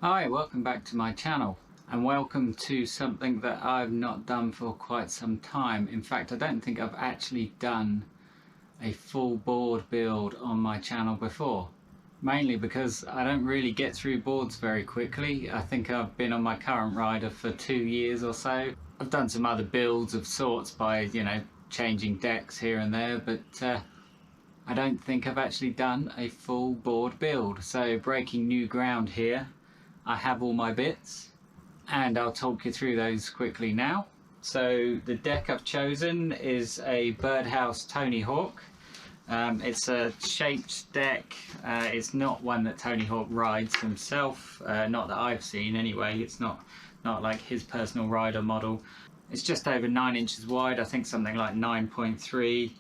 Hi, welcome back to my channel and welcome to something that I've not done for quite some time. In fact, I don't think I've actually done a full board build on my channel before. Mainly because I don't really get through boards very quickly. I think I've been on my current rider for 2 years or so. I've done some other builds of sorts by, changing decks here and there, but I don't think I've actually done a full board build. So breaking new ground here. I have all my bits and I'll talk you through those quickly now. So the deck I've chosen is a Birdhouse Tony Hawk. It's a shaped deck. It's not one that Tony Hawk rides himself, not that I've seen anyway. It's not like his personal rider model. It's just over 9 inches wide, I think something like 9.3,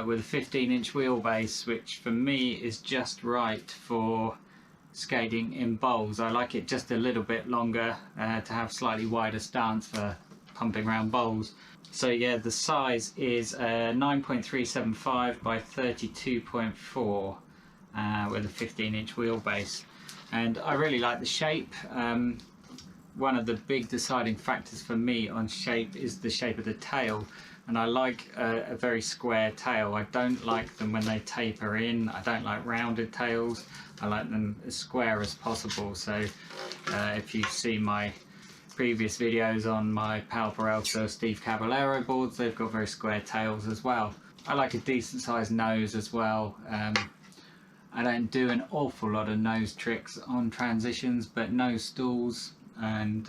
with a 15-inch wheelbase, which for me is just right for skating in bowls. I like it just a little bit longer to have slightly wider stance for pumping around bowls. So yeah, the size is 9.375 by 32.4 with a 15-inch wheelbase, and I really like the shape. One of the big deciding factors for me on shape is the shape of the tail, and I like a very square tail. I don't like them when they taper in. I don't like rounded tails. I like them as square as possible. So if you've seen my previous videos on my Pal Peralta Steve Caballero boards, they've got very square tails as well. I like a decent sized nose as well. I don't do an awful lot of nose tricks on transitions, but nose stalls, and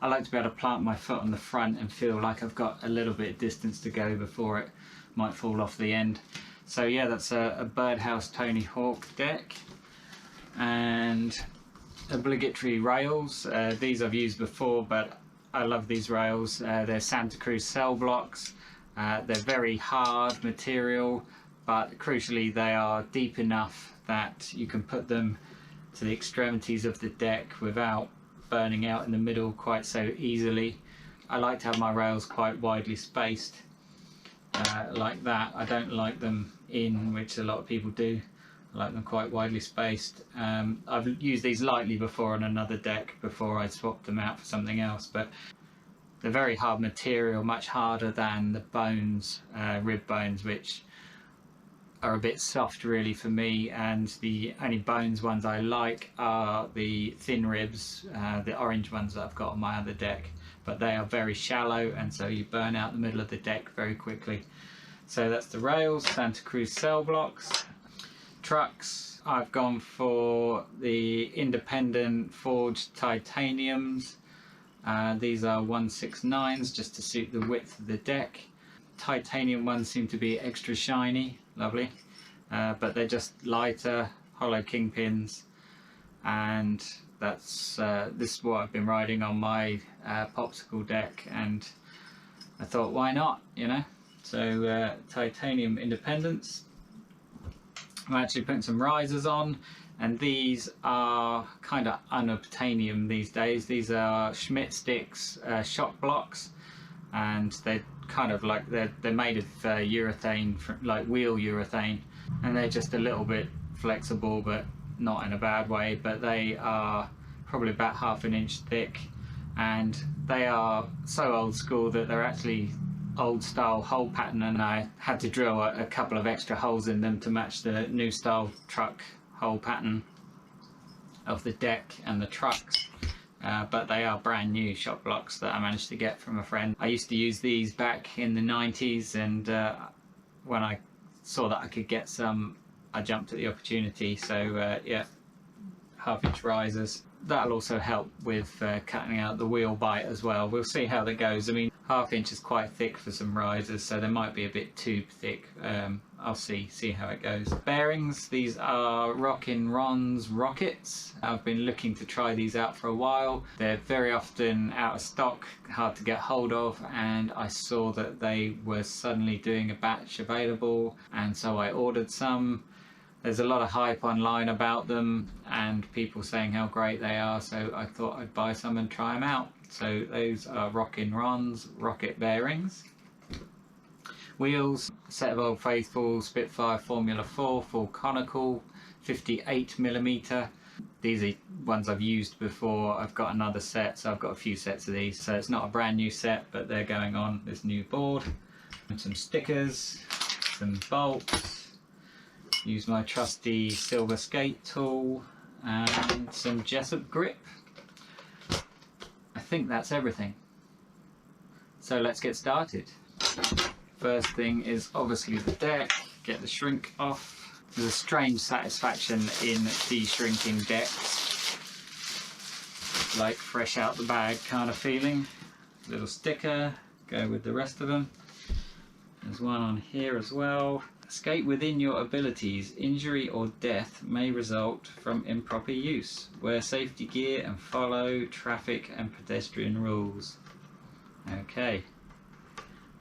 I like to be able to plant my foot on the front and feel like I've got a little bit of distance to go before it might fall off the end. So yeah, that's a Birdhouse Tony Hawk deck. And obligatory rails. These I've used before, but I love these rails. They're Santa Cruz cell blocks. They're very hard material, but crucially they are deep enough that you can put them to the extremities of the deck without burning out in the middle quite so easily. I like to have my rails quite widely spaced like that. I don't like them in, which a lot of people do. I like them quite widely spaced. I've used these lightly before on another deck before I swapped them out for something else, but they're very hard material, much harder than the bones, rib bones, which are a bit soft really for me, and the only bones ones I like are the thin ribs, the orange ones that I've got on my other deck, but they are very shallow and so you burn out the middle of the deck very quickly. So that's the rails, Santa Cruz cell blocks. Trucks, I've gone for the independent forged titaniums. These are 169s just to suit the width of the deck. Titanium ones seem to be extra shiny, lovely, but they're just lighter, hollow kingpins, and that's this is what I've been riding on my popsicle deck, and I thought, why not, So titanium independents. I'm actually putting some risers on, and these are kind of unobtainium these days. These are Schmidt Sticks shock blocks, and they're kind of like they're made of urethane, like wheel urethane, and they're just a little bit flexible, but not in a bad way. But they are probably about ½ an inch thick, and they are so old school that they're actually old style hole pattern, and I had to drill a couple of extra holes in them to match the new style truck hole pattern of the deck and the trucks. But they are brand new shock blocks that I managed to get from a friend. I used to use these back in the 90s, and when I saw that I could get some, I jumped at the opportunity. So yeah, ½ inch risers. That'll also help with cutting out the wheel bite as well. We'll see how that goes. I mean, ½ inch is quite thick for some risers, so they might be a bit too thick. I'll see how it goes. Bearings, these are Rockin' Ron's Rockets. I've been looking to try these out for a while. They're very often out of stock, hard to get hold of, and I saw that they were suddenly doing a batch available, and so I ordered some. There's a lot of hype online about them and people saying how great they are, so I thought I'd buy some and try them out. So those are Rockin' Ron's Rocket bearings. Wheels, set of Old Faithful Spitfire Formula 4 full conical, 58mm. These are ones I've used before. I've got another set, so I've got a few sets of these. So it's not a brand new set, but they're going on this new board. And some stickers, some bolts, use my trusty silver skate tool, and some Jessup grip. I think that's everything. So let's get started. First thing is obviously the deck. Get the shrink off. There's a strange satisfaction in de-shrinking decks, like fresh out the bag kind of feeling. Little sticker, go with the rest of them. There's one on here as well. Skate within your abilities. Injury or death may result from improper use. Wear safety gear and follow traffic and pedestrian rules. Okay,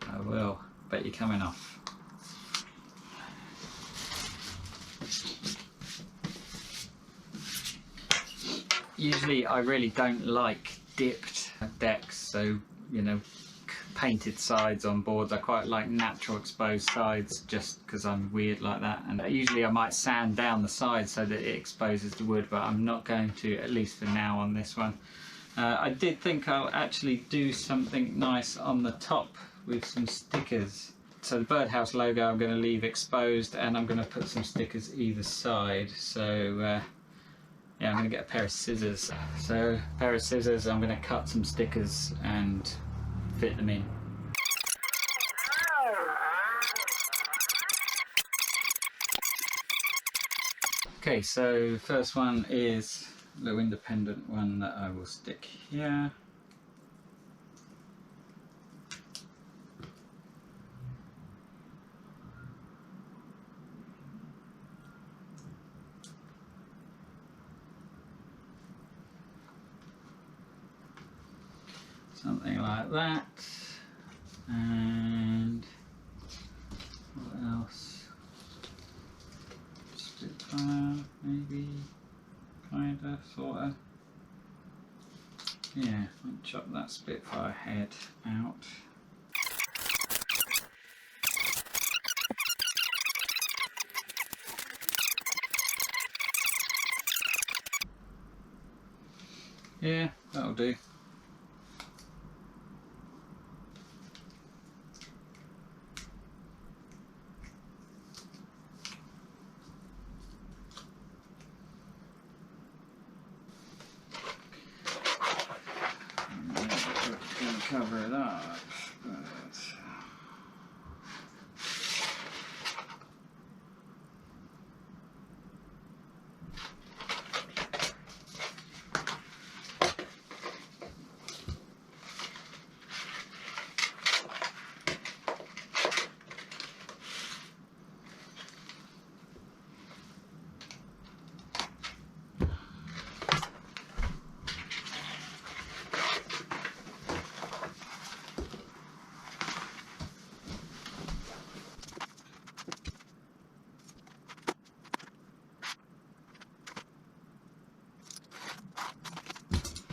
I will. Bet you're coming off. Usually I really don't like dipped decks, so you know, painted sides on boards. I quite like natural exposed sides just because I'm weird like that, and usually I might sand down the sides so that it exposes the wood, but I'm not going to, at least for now, on this one. I did think I'll actually do something nice on the top with some stickers. So the birdhouse logo I'm going to leave exposed, and I'm going to put some stickers either side. So yeah, I'm going to get a pair of scissors. So a pair of scissors, I'm going to cut some stickers and fit them in. Okay, so first one is a little independent one that I will stick here. Something like that. And what else? Spitfire, maybe, kinda, sorta. Yeah, I'll chop that Spitfire head out. Yeah, that'll do. Cover it up, but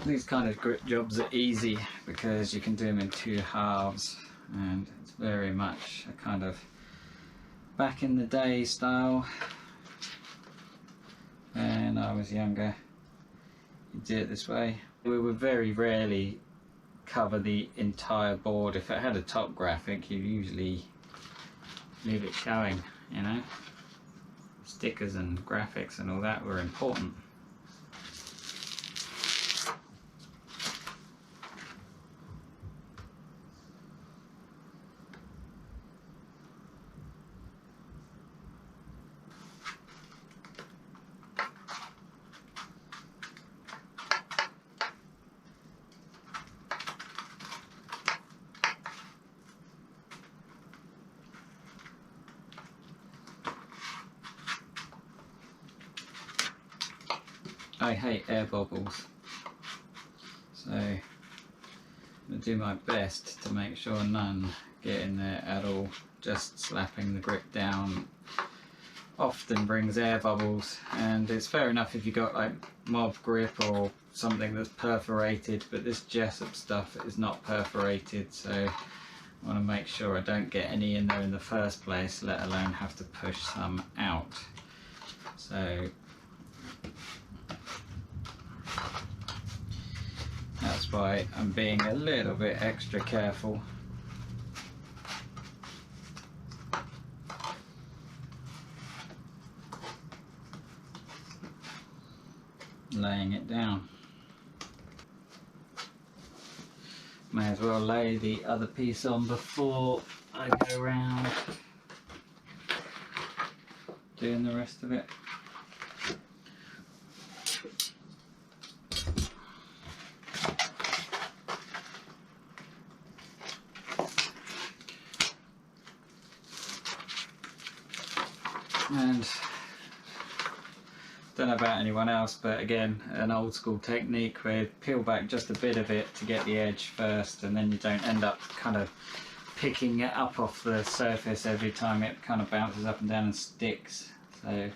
these kind of grip jobs are easy because you can do them in two halves, and it's very much a kind of back in the day style. When I was younger, you do it this way. We would very rarely cover the entire board. If it had a top graphic, you usually leave it showing, you know. Stickers and graphics and all that were important. I hate air bubbles, so I'm going to do my best to make sure none get in there at all. Just slapping the grip down often brings air bubbles, and it's fair enough if you've got like mob grip or something that's perforated, but this Jessup stuff is not perforated, so I want to make sure I don't get any in there in the first place, let alone have to push some out. So That's why I'm being a little bit extra careful. Laying it down. May as well lay the other piece on before I go around doing the rest of it. And don't know about anyone else, but again, an old school technique where you peel back just a bit of it to get the edge first, and then you don't end up kind of picking it up off the surface every time it kind of bounces up and down and sticks. So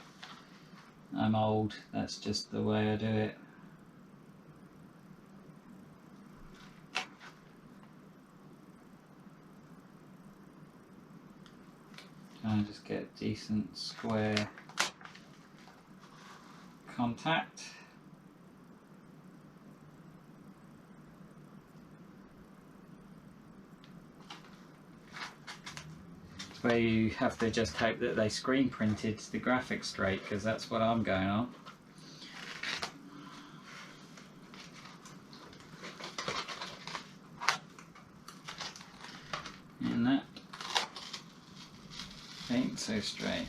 I'm old, that's just the way I do it. Trying to just get a decent square contact. It's where you have to just hope that they screen printed the graphics straight, because that's what I'm going on. And that ain't so straight.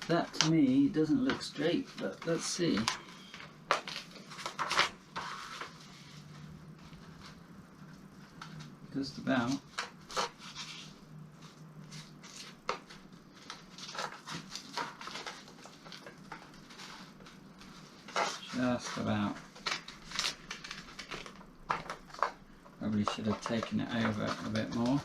That to me doesn't look straight, but let's see. Just about. Just about. Probably should have taken it over a bit more.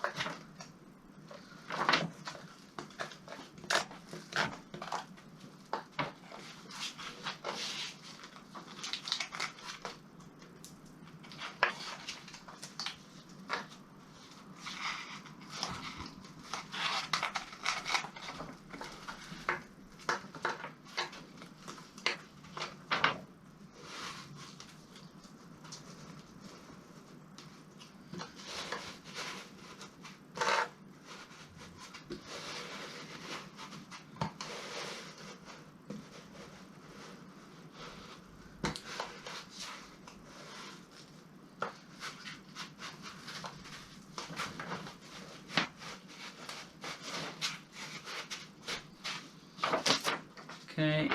Okay,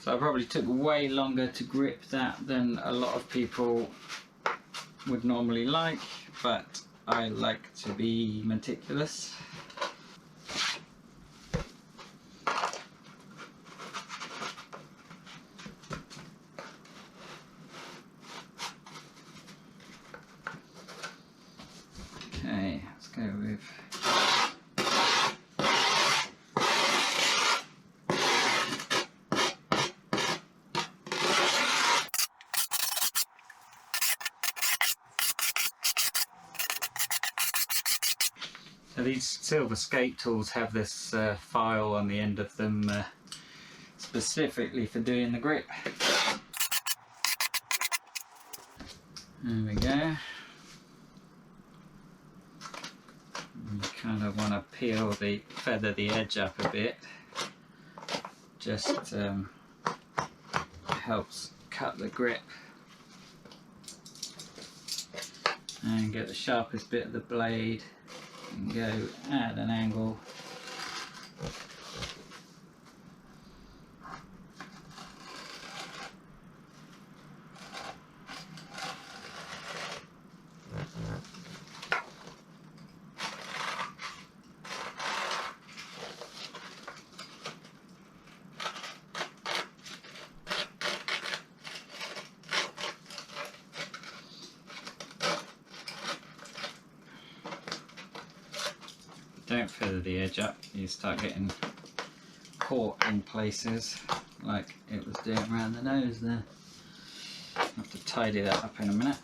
so I probably took way longer to grip that than a lot of people would normally like, but I like to be meticulous. Okay, let's go with so these silver skate tools have this file on the end of them specifically for doing the grip. There we go. You kind of want to feather the edge up a bit. Just helps cut the grip and get the sharpest bit of the blade and go at an angle. don't feather the edge up, you start getting caught in places like it was doing around the nose there. I'll have to tidy that up in a minute.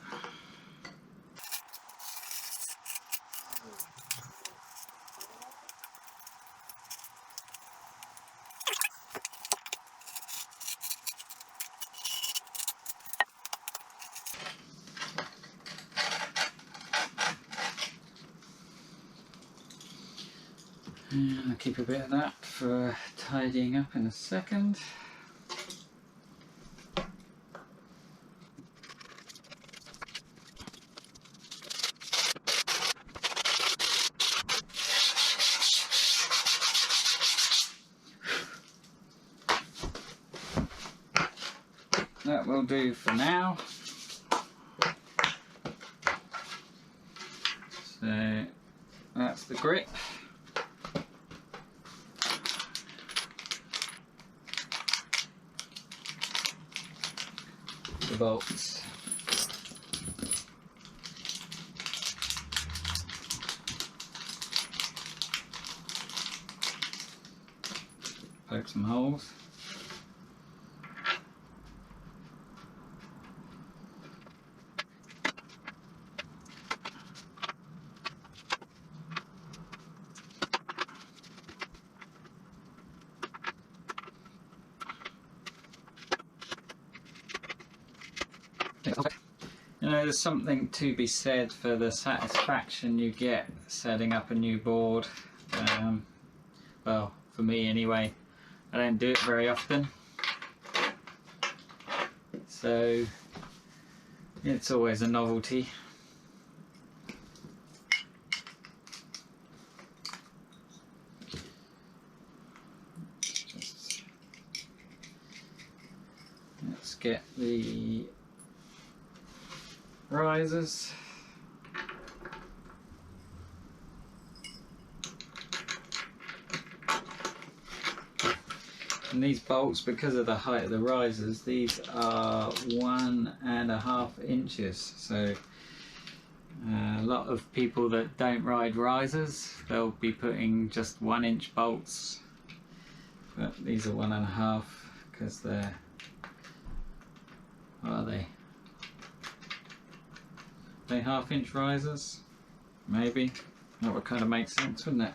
And I'll keep a bit of that for tidying up in a second. That will do for now. So that's the grip. The bolts. Poke some holes. You know, there's something to be said for the satisfaction you get setting up a new board. Well, for me anyway, I don't do it very often, so it's always a novelty. Let's get the risers. And these bolts, because of the height of the risers, these are 1.5 inches. So a lot of people that don't ride risers, they'll be putting just 1-inch bolts, but these are 1.5 because they're, what are they? They 1/2-inch risers, maybe. That would kind of make sense, wouldn't it?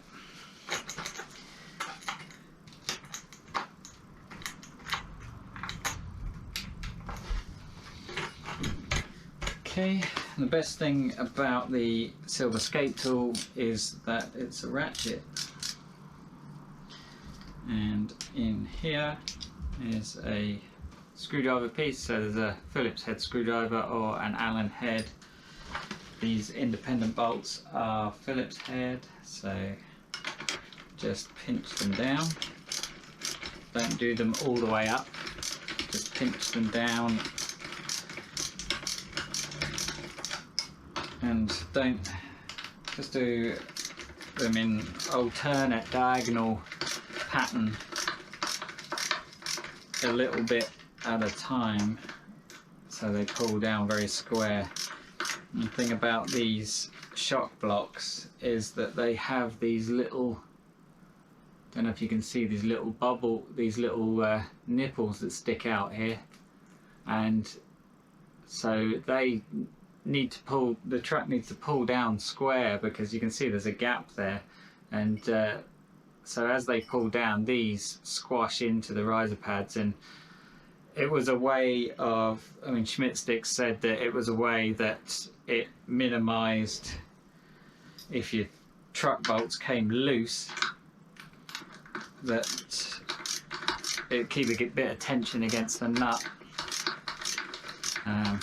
Okay, the best thing about the silver skate tool is that it's a ratchet. And in here is a screwdriver piece, so there's a Phillips head screwdriver or an Allen head. These independent bolts are Phillips head, so just pinch them down. Don't do them all the way up, just pinch them down, and don't just do them in alternate diagonal pattern a little bit at a time so they pull down very square. And the thing about these shock blocks is that they have these little, don't know if you can see these little nipples that stick out here, and so they need to pull, the truck needs to pull down square because you can see there's a gap there, and so as they pull down, these squash into the riser pads. And it was a way of, I mean, Schmidt-Stick said that it was a way that it minimised if your truck bolts came loose, that it keep a bit of tension against the nut. I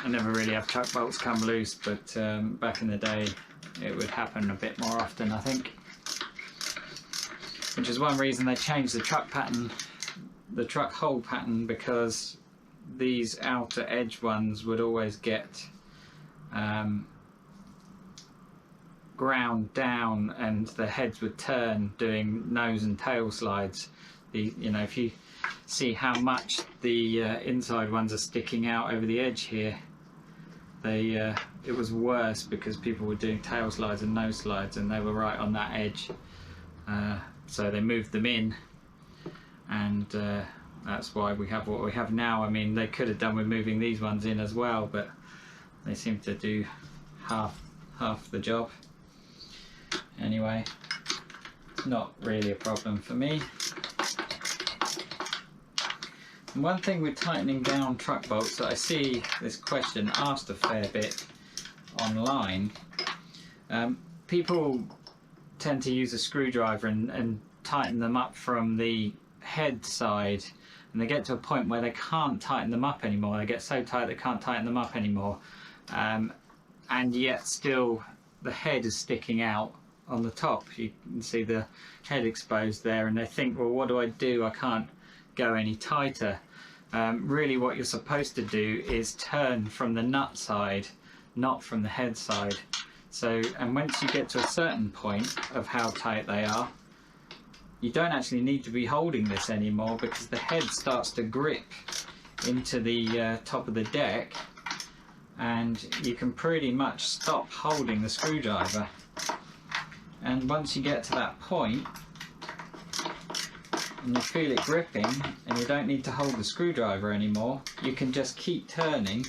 never really have truck bolts come loose, but back in the day it would happen a bit more often, I think. Which is one reason they changed the truck pattern, the truck hole pattern, because these outer edge ones would always get ground down and the heads would turn doing nose and tail slides. You know, if you see how much the inside ones are sticking out over the edge here, it was worse because people were doing tail slides and nose slides, and they were right on that edge. So they moved them in, and that's why we have what we have now. I mean, they could have done with moving these ones in as well, but they seem to do half the job. Anyway, it's not really a problem for me. And one thing with tightening down truck bolts, that I see this question asked a fair bit online, people tend to use a screwdriver and tighten them up from the head side, and they get to a point where they can't tighten them up anymore. They get so tight they can't tighten them up anymore, and yet still the head is sticking out on the top. You can see the head exposed there, and they think, well, what do I do? I can't go any tighter. Really what you're supposed to do is turn from the nut side, not from the head side. So, and once you get to a certain point of how tight they are, you don't actually need to be holding this anymore, because the head starts to grip into the top of the deck, and you can pretty much stop holding the screwdriver. And once you get to that point and you feel it gripping and you don't need to hold the screwdriver anymore, you can just keep turning.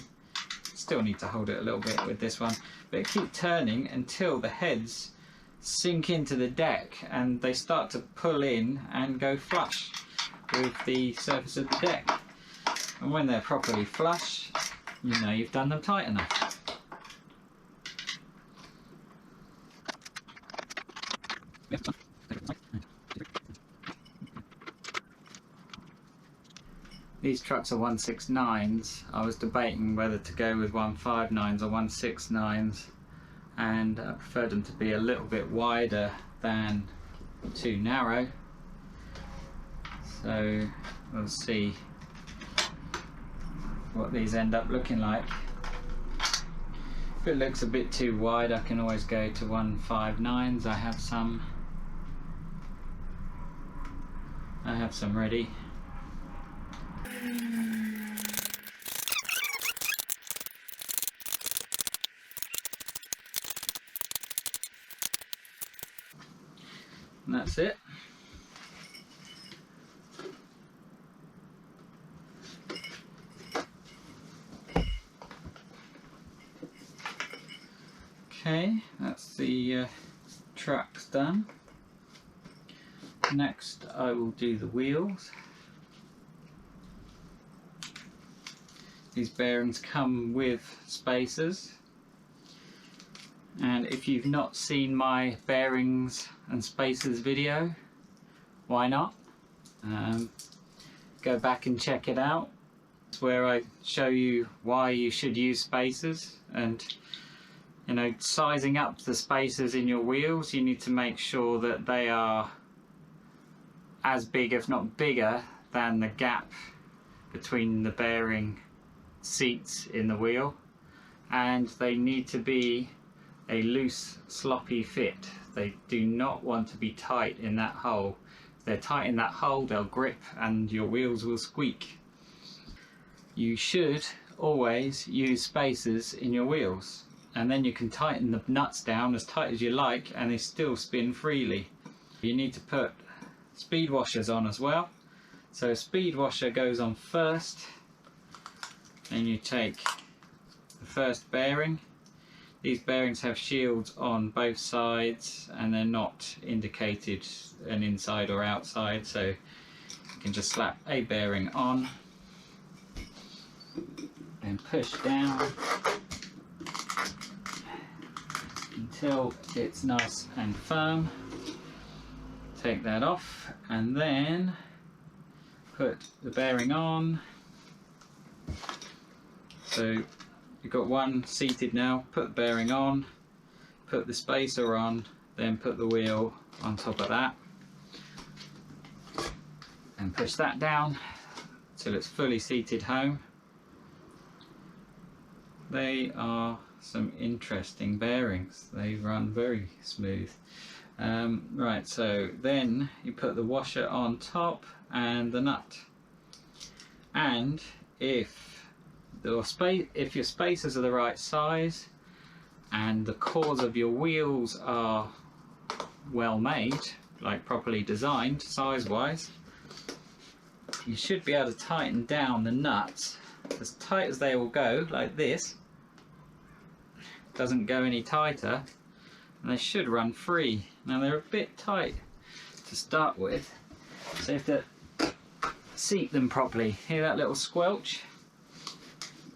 Still need to hold it a little bit with this one, but keep turning until the heads sink into the deck and they start to pull in and go flush with the surface of the deck. And when they're properly flush, you know you've done them tight enough. These trucks are 169s. I was debating whether to go with 159s or 169s, and I preferred them to be a little bit wider than too narrow. So we'll see what these end up looking like. If it looks a bit too wide, I can always go to 159s. I have some ready. And that's it. Okay, that's the trucks done. Next I will do the wheels. These bearings come with spacers, and if you've not seen my bearings and spacers video, why not? Go back and check it out. It's where I show you why you should use spacers, and you know, sizing up the spacers in your wheels, you need to make sure that they are as big, if not bigger, than the gap between the bearing seats in the wheel, and they need to be a loose, sloppy fit. They do not want to be tight in that hole. If they're tight in that hole, they'll grip and your wheels will squeak. You should always use spacers in your wheels, and then you can tighten the nuts down as tight as you like and they still spin freely. You need to put speed washers on as well. So a speed washer goes on first, and you take the first bearing. These bearings have shields on both sides and they're not indicated an inside or outside, so you can just slap a bearing on and push down until it's nice and firm. Take that off and then put the bearing on. So you've got one seated now, put the bearing on, put the spacer on, then put the wheel on top of that and push that down till it's fully seated home. They are some interesting bearings, they run very smooth. Right, so then you put the washer on top and the nut, and if if your spacers are the right size and the cores of your wheels are well made, like properly designed size wise, you should be able to tighten down the nuts as tight as they will go, like this. Doesn't go any tighter, and they should run free. Now they're a bit tight to start with, so you have to seat them properly. Hear that little squelch?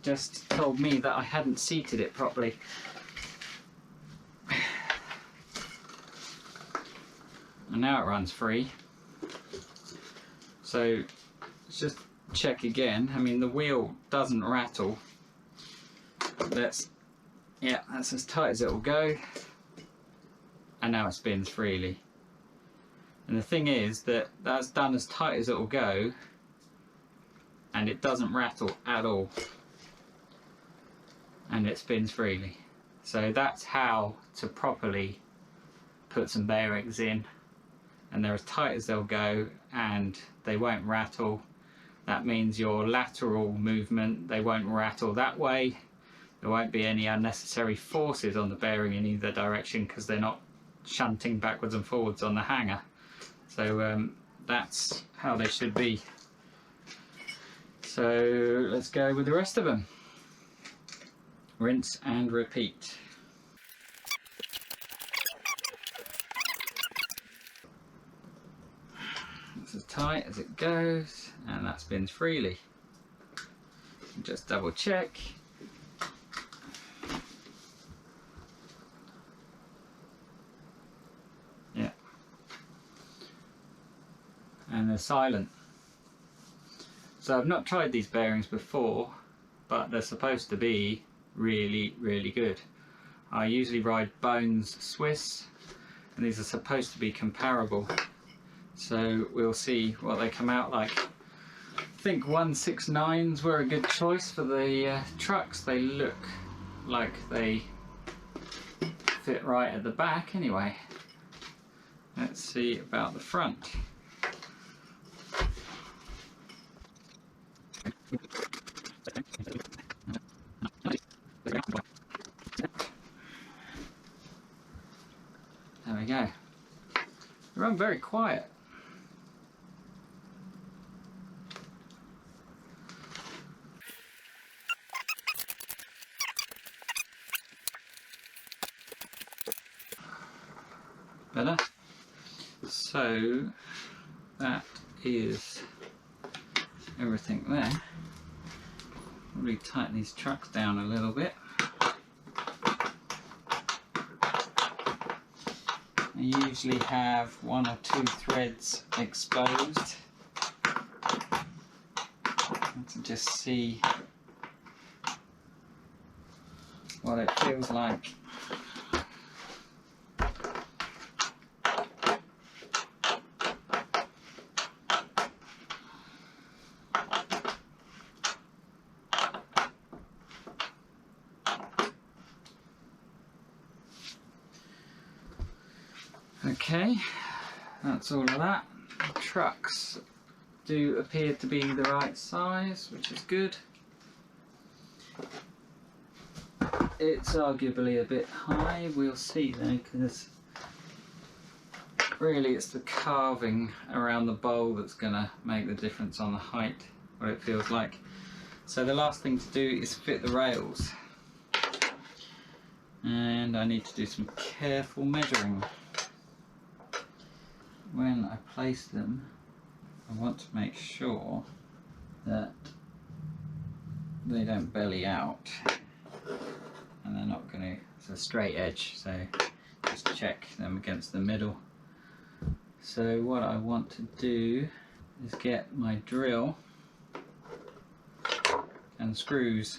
Just told me that I hadn't seated it properly. And now it runs free. So let's just check again. I mean, the wheel doesn't rattle. Yeah, that's as tight as it will go. And now it spins freely. And the thing is that that's done as tight as it will go, and it doesn't rattle at all. And it spins freely. So that's how to properly put some bearings in. And they're as tight as they'll go, and they won't rattle. That means your lateral movement, they won't rattle that way. There won't be any unnecessary forces on the bearing in either direction because they're not shunting backwards and forwards on the hanger. So that's how they should be. So let's go with the rest of them. Rinse and repeat. That's as tight as it goes, and that spins freely. Just double check. Yeah. And they're silent. So I've not tried these bearings before, but they're supposed to be really, really good. I usually ride Bones Swiss, and these are supposed to be comparable. So we'll see what they come out like. I think 169s were a good choice for the trucks. They look like they fit right at the back anyway. Let's see about the front. There we go. They run very quiet. Better. So that is everything there. Probably tighten these trucks down a little bit. I usually have 1 or 2 threads exposed to just see what it feels like. Okay, that's all of that. The trucks do appear to be the right size, which is good. It's arguably a bit high, we'll see though, because really it's the carving around the bowl that's going to make the difference on the height, what it feels like. So the last thing to do is fit the rails. And I need to do some careful measuring. When I place them, I want to make sure that they don't belly out, and they're not going to, it's a straight edge, so just check them against the middle. So what I want to do is get my drill and screws.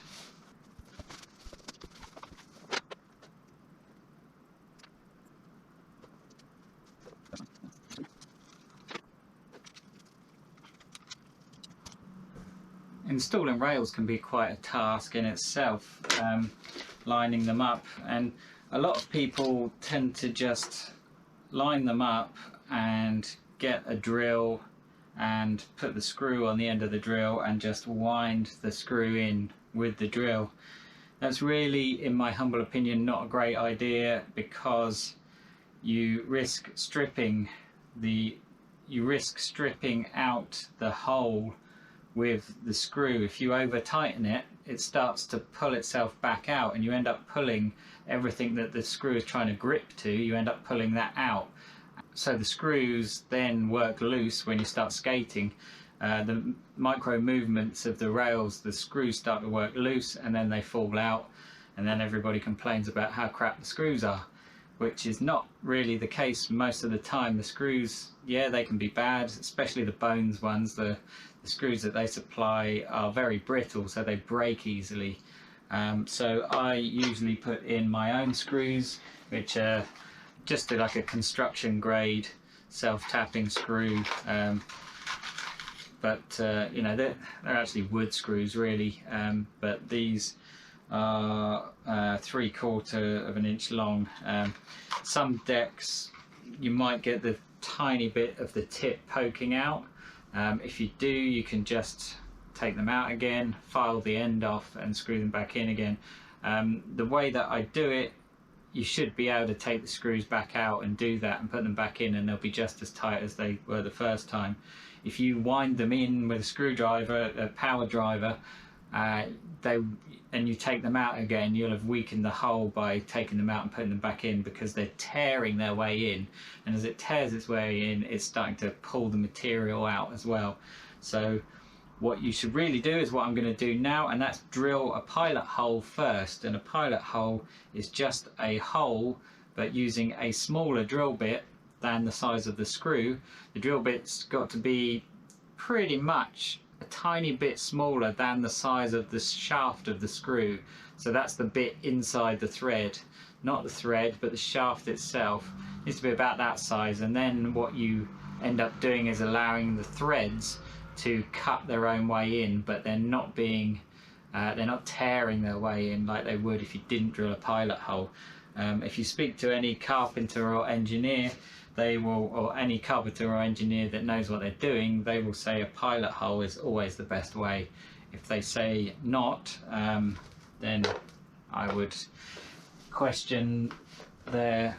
Installing rails can be quite a task in itself, lining them up, and a lot of people tend to just line them up and get a drill and put the screw on the end of the drill and just wind the screw in with the drill. That's really, in my humble opinion, not a great idea, because you risk stripping out the hole with the screw. If you over tighten it, it starts to pull itself back out, and you end up pulling everything that the screw is trying to grip to, you end up pulling that out. So the screws then work loose when you start skating. The micro movements of the rails, the screws start to work loose, and then they fall out, and then everybody complains about how crap the screws are, which is not really the case most of the time. The screws, yeah, they can be bad, especially the Bones ones. The screws that they supply are very brittle, so they break easily. So I usually put in my own screws, which are just like a construction grade self-tapping screw. But you know, they're actually wood screws really, but these are 3/4 of an inch long. Some decks you might get the tiny bit of the tip poking out. If you do, you can just take them out again, file the end off and screw them back in again. The way that I do it, you should be able to take the screws back out and do that and put them back in, and they'll be just as tight as they were the first time. If you wind them in with a screwdriver, a power driver, and you take them out again, you'll have weakened the hole by taking them out and putting them back in, because they're tearing their way in, and as it tears its way in, it's starting to pull the material out as well. So what you should really do is what I'm going to do now, and that's drill a pilot hole first. And a pilot hole is just a hole, but using a smaller drill bit than the size of the screw. The drill bit's got to be pretty much a tiny bit smaller than the size of the shaft of the screw. So that's the bit inside the thread, not the thread, but the shaft itself needs to be about that size. And then what you end up doing is allowing the threads to cut their own way in, but they're not tearing their way in like they would if you didn't drill a pilot hole. If you speak to any carpenter or engineer, or any carpenter or engineer that knows what they're doing, they will say a pilot hole is always the best way. If they say not, then I would question their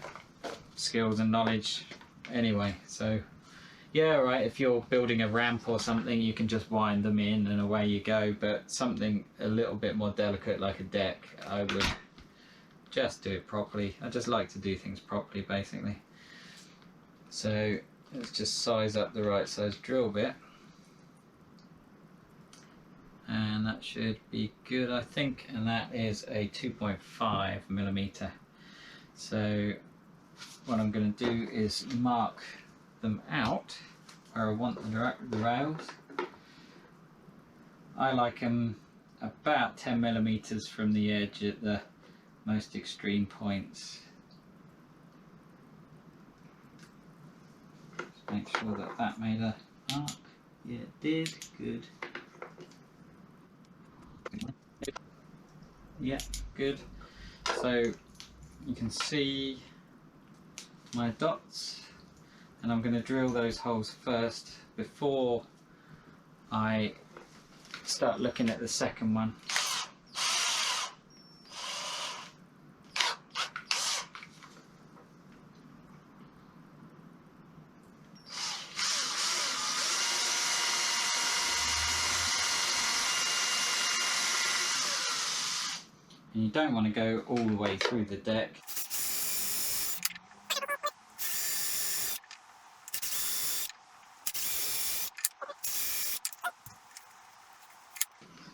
skills and knowledge anyway. So yeah, right, if you're building a ramp or something, you can just wind them in and away you go, but something a little bit more delicate like a deck, I would just do it properly. I just like to do things properly, basically. So let's just size up the right size drill bit, and that should be good, I think, and that is a 2.5mm. So what I'm going to do is mark them out where I want the rails. I like them about 10mm from the edge at the most extreme points. Just make sure that that made a mark. Yeah, it did. Good. Yeah, good. So you can see my dots, and I'm going to drill those holes first before I start looking at the second one. And you don't want to go all the way through the deck.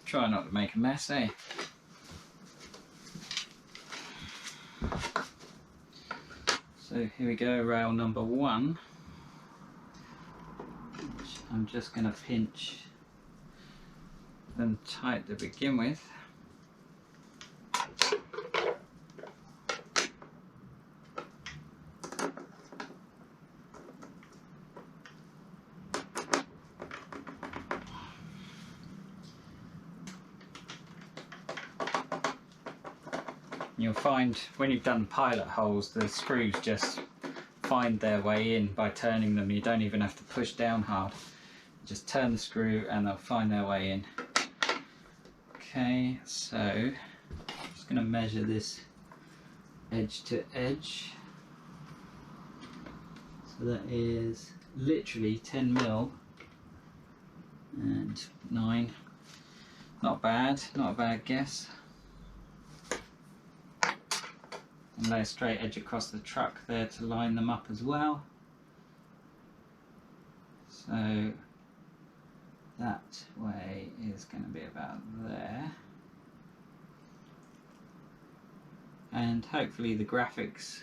Try not to make a mess, eh? So here we go, rail number 1, which I'm just going to pinch them tight to begin with. You'll find when you've done pilot holes, the screws just find their way in by turning them. You don't even have to push down hard. You just turn the screw and they'll find their way in. Okay, so I'm just going to measure this edge to edge. So that is literally 10 mil and 9. Not bad, not a bad guess. And lay a straight edge across the truck there to line them up as well. So that way is going to be about there. And hopefully the graphics,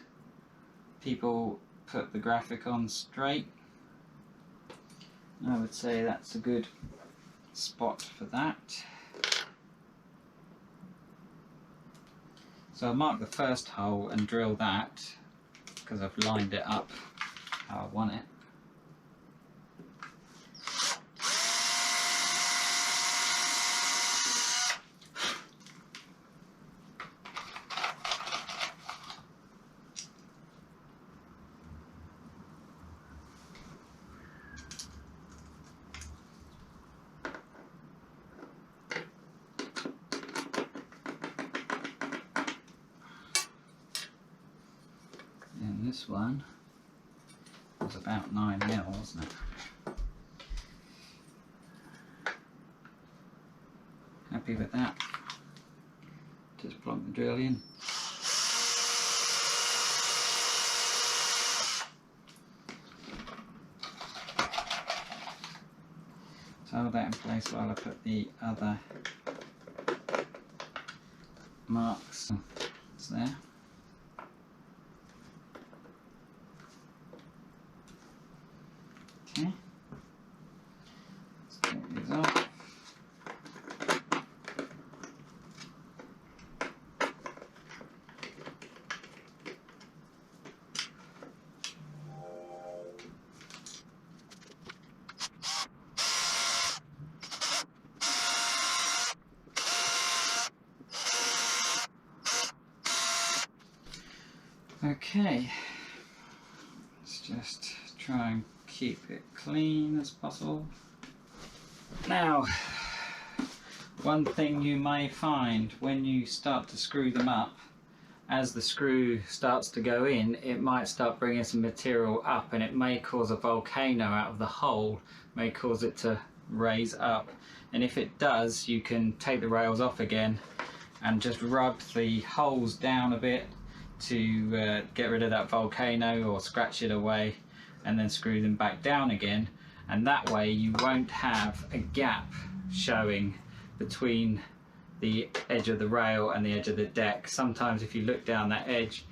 people put the graphic on straight. I would say that's a good spot for that. So I'll mark the first hole and drill that because I've lined it up how I want it. This one was about 9 mil, wasn't it? Happy with that. Just plonk the drill in. So hold that in place while I put the other marks. It's there. Okay, let's take these off. Okay, let's just try and keep it clean as possible. Now, one thing you may find when you start to screw them up, as the screw starts to go in, it might start bringing some material up and it may cause a volcano out of the hole, may cause it to raise up. And if it does, you can take the rails off again and just rub the holes down a bit to get rid of that volcano or scratch it away, and then screw them back down again, and that way you won't have a gap showing between the edge of the rail and the edge of the deck. Sometimes if you look down that edge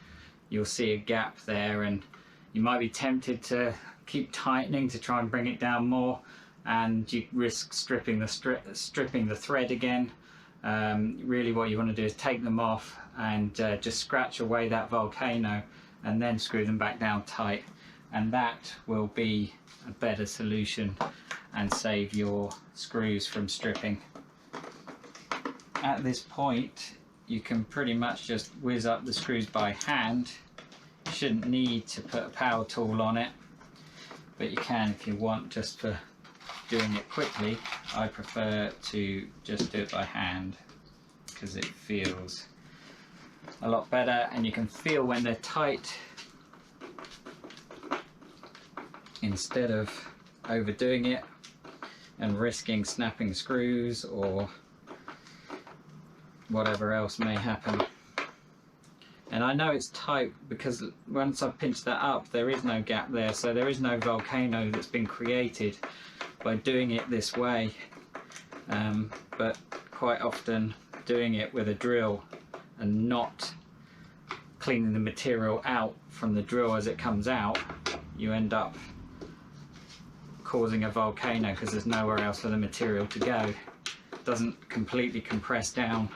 you'll see a gap there and you might be tempted to keep tightening to try and bring it down more, and you risk stripping the thread again. Really what you want to do is take them off and just scratch away that volcano and then screw them back down tight, and that will be a better solution and save your screws from stripping. At this point you can pretty much just whiz up the screws by hand. You shouldn't need to put a power tool on it, but you can if you want, just for doing it quickly. I prefer to just do it by hand because it feels a lot better and you can feel when they're tight instead of overdoing it and risking snapping screws or whatever else may happen. And I know it's tight because once I've pinched that up there is no gap there, so there is no volcano that's been created by doing it this way. But quite often doing it with a drill and not cleaning the material out from the drill as it comes out, you end up causing a volcano because there's nowhere else for the material to go. It doesn't completely compress down.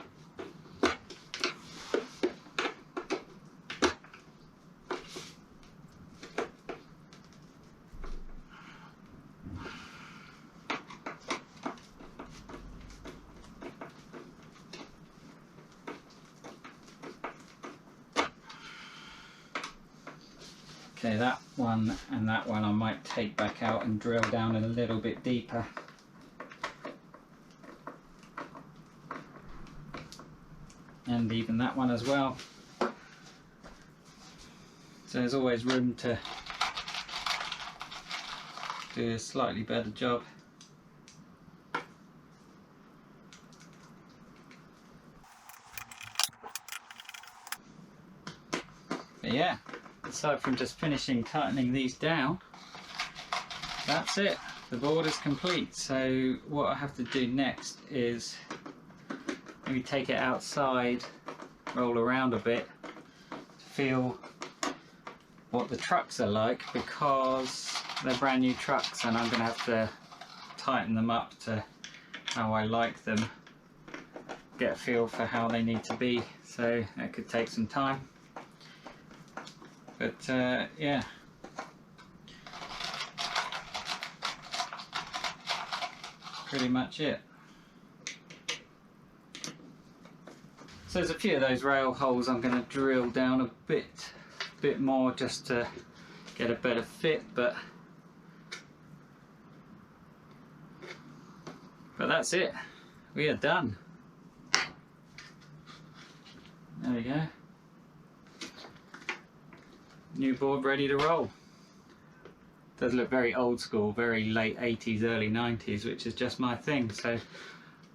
Okay, that one and that one I might take back out and drill down a little bit deeper. and even that one as well. So there's always room to do a slightly better job. But yeah, aside from just finishing tightening these down, that's it. The board is complete. So what I have to do next is maybe take it outside, roll around a bit to feel what the trucks are like, because they're brand new trucks and I'm going to have to tighten them up to how I like them, get a feel for how they need to be, so that could take some time. But yeah, pretty much it. So there's a few of those rail holes I'm going to drill down a bit more just to get a better fit, but that's it. We are done. There we go. New board ready to roll. Does look very old school, very late 80s, early 90s, which is just my thing. So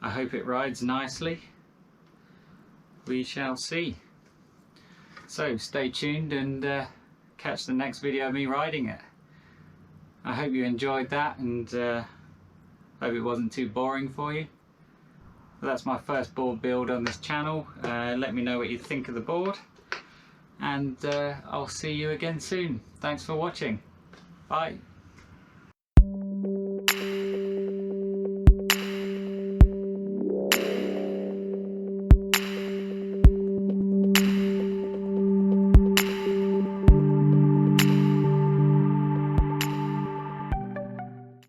I hope it rides nicely. We shall see. So stay tuned and catch the next video of me riding it. I hope you enjoyed that, and hope it wasn't too boring for you. That's my first board build on this channel. Let me know what you think of the board, and I'll see you again soon. Thanks for watching. Bye.